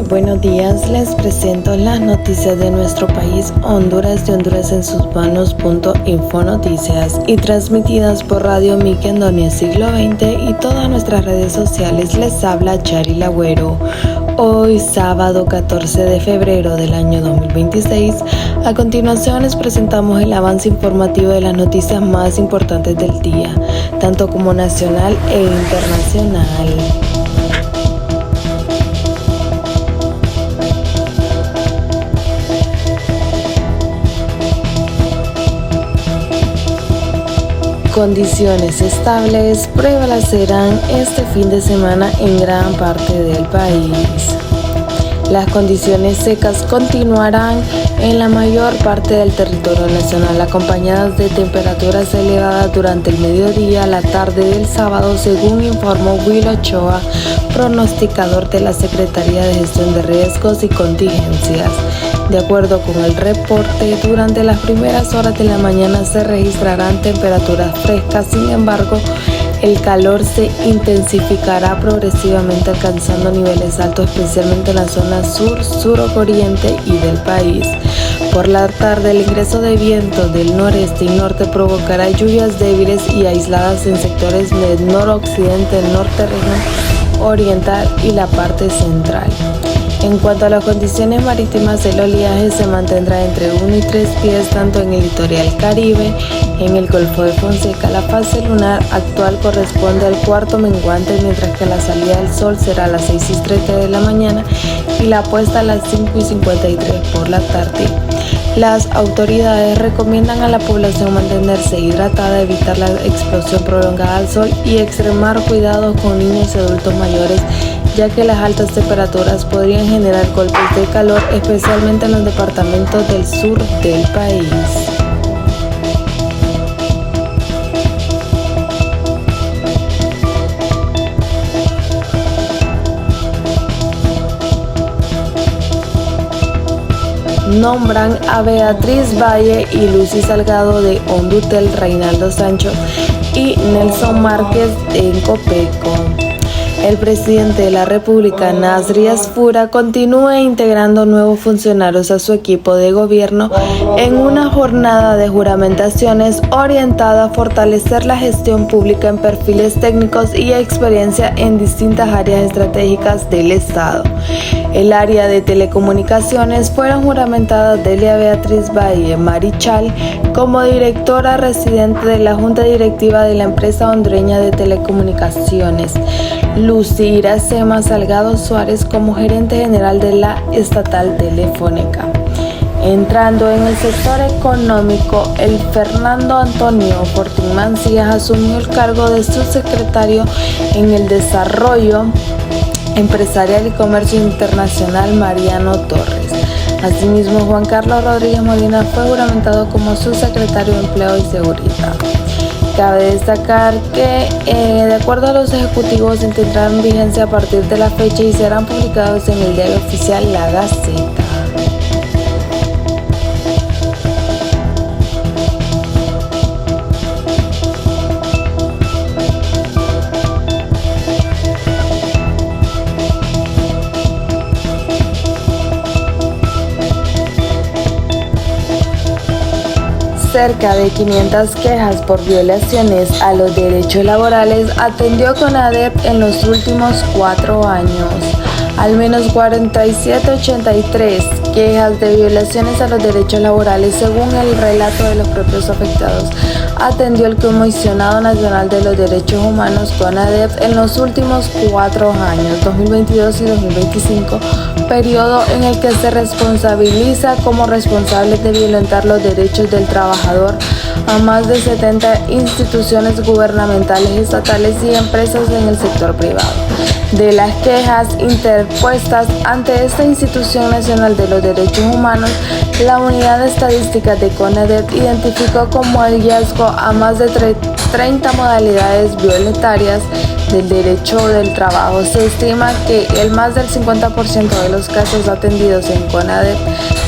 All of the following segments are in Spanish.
buenos días, les presento las noticias de nuestro país, Honduras, de Honduras en sus manos.info noticias y transmitidas por Radio Miki Andonia Siglo XX y todas nuestras redes sociales. Les habla Chari Lagüero. Hoy, sábado 14 de febrero del año 2026, a continuación les presentamos el avance informativo de las noticias más importantes del día, tanto como nacional e internacional. Condiciones estables prevalecerán este fin de semana en gran parte del país. Las condiciones secas continuarán en la mayor parte del territorio nacional, acompañadas de temperaturas elevadas durante el mediodía, la tarde del sábado, según informó Will Ochoa, pronosticador de la Secretaría de Gestión de Riesgos y Contingencias. De acuerdo con el reporte, durante las primeras horas de la mañana se registrarán temperaturas frescas, sin embargo, el calor se intensificará progresivamente, alcanzando niveles altos, especialmente en la zona sur, suroriente y del país. Por la tarde, el ingreso de vientos del noreste y norte provocará lluvias débiles y aisladas en sectores del noroccidente, norte, región oriental y la parte central. En cuanto a las condiciones marítimas, el oleaje se mantendrá entre 1 y 3 pies tanto en el litoral caribe, en el Golfo de Fonseca. La fase lunar actual corresponde al cuarto menguante, mientras que la salida del sol será a las 6:30 de la mañana y la puesta a las 5:53 por la tarde. Las autoridades recomiendan a la población mantenerse hidratada, evitar la exposición prolongada al sol y extremar cuidados con niños y adultos mayores, ya que las altas temperaturas podrían generar golpes de calor, especialmente en los departamentos del sur del país. Nombran a Beatriz Valle y Lucy Salgado de Hondutel, Reinaldo Sancho y Nelson Márquez en Copeco. El presidente de la República, Nasri Asfura, continúa integrando nuevos funcionarios a su equipo de gobierno en una jornada de juramentaciones orientada a fortalecer la gestión pública en perfiles técnicos y experiencia en distintas áreas estratégicas del Estado. El área de telecomunicaciones fueron juramentadas Delia Beatriz Valle Marichal como directora residente de la Junta Directiva de la empresa hondureña de telecomunicaciones, Lucy Iracema Salgado Suárez como gerente general de la estatal Telefónica. Entrando en el sector económico, el Fernando Antonio Fortín Mancías asumió el cargo de subsecretario en el Desarrollo Empresarial y Comercio Internacional Mariano Torres. Asimismo, Juan Carlos Rodríguez Molina fue juramentado como subsecretario de Empleo y Seguridad. Cabe destacar que, de acuerdo a los ejecutivos, tendrán vigencia a partir de la fecha y serán publicados en el diario oficial La Gaceta. Cerca de 500 quejas por violaciones a los derechos laborales atendió CONADEP en los últimos 4 años. Al menos 4783 quejas de violaciones a los derechos laborales, según el relato de los propios afectados, atendió el Comisionado Nacional de los Derechos Humanos, CONADEP, en los últimos 4 años, 2022 y 2025, periodo en el que se responsabiliza como responsables de violentar los derechos del trabajador a más de 70 instituciones gubernamentales, estatales y empresas en el sector privado. De las quejas interpuestas ante esta Institución Nacional de los Derechos Humanos, la Unidad de Estadísticas de CONADEP identificó como hallazgo a más de 30 modalidades violentarias del derecho del trabajo. Se estima que el más del 50% de los casos atendidos en CONADEP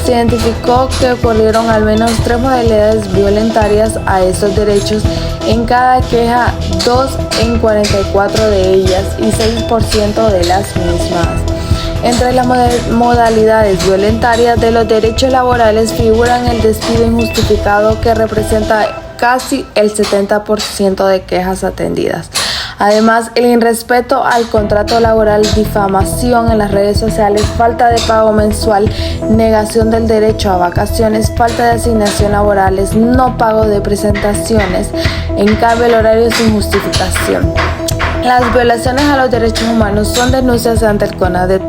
se identificó que ocurrieron al menos 3 modalidades violentarias a estos derechos. En cada queja, 2 en 44 de ellas y 6% de las mismas. Entre las modalidades violentarias de los derechos laborales figuran el despido injustificado, que representa casi el 70% de quejas atendidas. Además, el irrespeto al contrato laboral, difamación en las redes sociales, falta de pago mensual, negación del derecho a vacaciones, falta de asignación laborales, no pago de presentaciones, en cambio el horario sin justificación. Las violaciones a los derechos humanos son denuncias ante el CONADEP,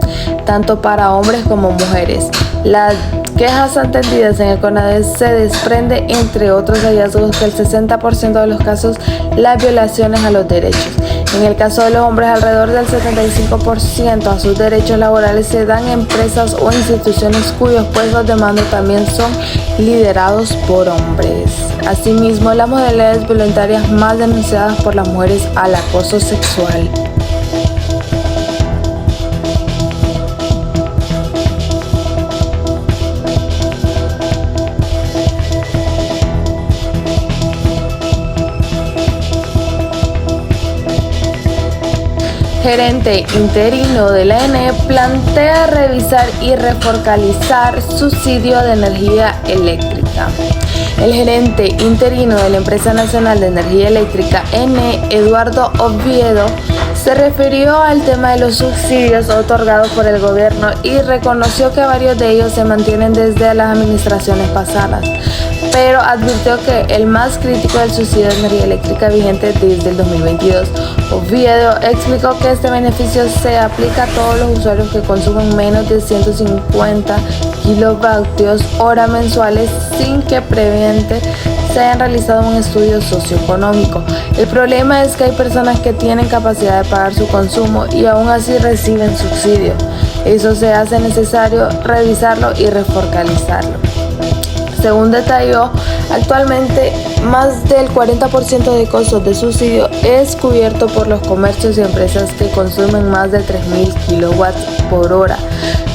tanto para hombres como mujeres. Las quejas atendidas en el CONADEP se desprende, entre otros hallazgos, que el 60% de los casos las violaciones a los derechos. En el caso de los hombres, alrededor del 75% a sus derechos laborales se dan en empresas o instituciones cuyos puestos de mando también son liderados por hombres. Asimismo, las modalidades voluntarias más denunciadas por las mujeres al acoso sexual. Gerente interino de la ENE plantea revisar y reformalizar subsidio de energía eléctrica. El gerente interino de la Empresa Nacional de Energía Eléctrica, ENE, Eduardo Oviedo, se refirió al tema de los subsidios otorgados por el gobierno y reconoció que varios de ellos se mantienen desde las administraciones pasadas, pero advirtió que el más crítico es el subsidio de energía eléctrica vigente desde el 2022. Oviedo explicó que este beneficio se aplica a todos los usuarios que consumen menos de 150 kilovatios hora mensuales sin que previamente se hayan realizado un estudio socioeconómico. El problema es que hay personas que tienen capacidad de pagar su consumo y aún así reciben subsidio. Eso se hace necesario revisarlo y reformalizarlo. Según detalló, actualmente más del 40% de costos de subsidio es cubierto por los comercios y empresas que consumen más de 3.000 kilowatts por hora,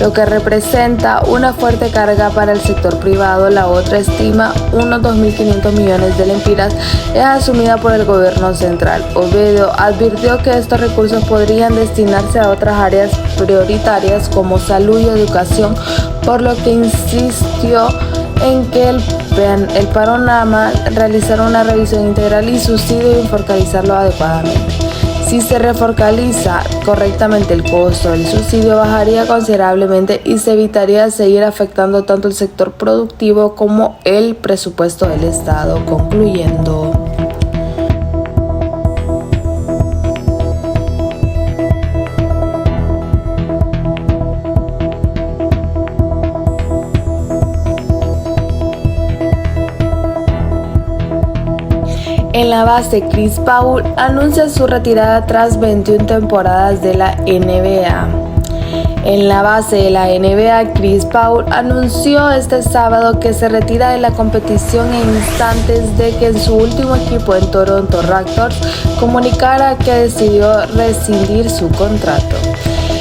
lo que representa una fuerte carga para el sector privado. La otra estima unos 2.500 millones de lempiras es asumida por el gobierno central. Oviedo advirtió que estos recursos podrían destinarse a otras áreas prioritarias como salud y educación, por lo que insistió en que el panorama realizar una revisión integral y subsidio y focalizarlo adecuadamente. Si se reformaliza correctamente el costo del subsidio, bajaría considerablemente y se evitaría seguir afectando tanto el sector productivo como el presupuesto del Estado, concluyendo. En la base, Chris Paul anuncia su retirada tras 21 temporadas de la NBA. En la base de la NBA, Chris Paul anunció este sábado que se retira de la competición en instantes de que su último equipo en Toronto Raptors comunicara que decidió rescindir su contrato.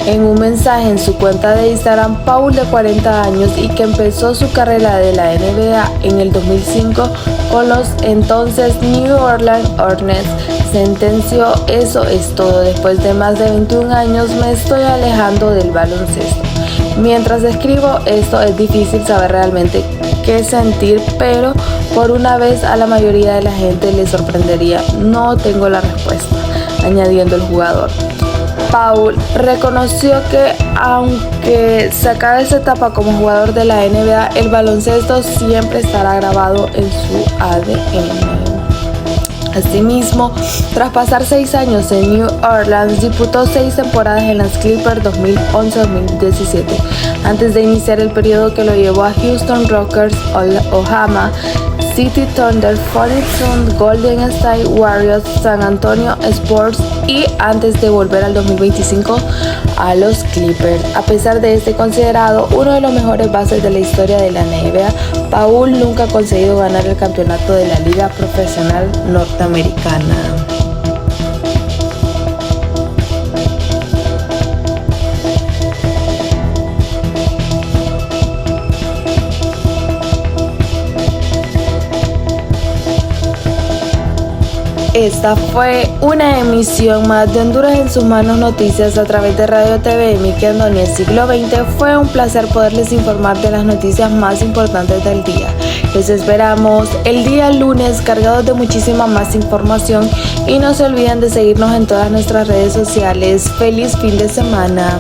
En un mensaje en su cuenta de Instagram, Paul, de 40 años y que empezó su carrera de la NBA en el 2005 con los entonces New Orleans Hornets, sentenció: "Eso es todo. Después de más de 21 años me estoy alejando del baloncesto. Mientras escribo esto es difícil saber realmente qué sentir, pero por una vez a la mayoría de la gente le sorprendería. No tengo la respuesta", añadiendo el jugador. Paul reconoció que aunque se acabe esta etapa como jugador de la NBA, el baloncesto siempre estará grabado en su ADN. Asimismo, tras pasar 6 años en New Orleans, disputó 6 temporadas en las Clippers 2011-2017, antes de iniciar el periodo que lo llevó a Houston Rockets, Oklahoma City Thunder, Phoenix Suns, Golden State Warriors, San Antonio Spurs y antes de volver al 2025 a los Clippers. A pesar de este considerado uno de los mejores bases de la historia de la NBA, Paul nunca ha conseguido ganar el campeonato de la Liga Profesional Norteamericana. esta fue una emisión más de Honduras en sus manos noticias a través de Radio TV Miki Andoni Siglo XX. Fue un placer poderles informar de las noticias más importantes del día. Los esperamos el día lunes cargados de muchísima más información y no se olviden de seguirnos en todas nuestras redes sociales. ¡Feliz fin de semana!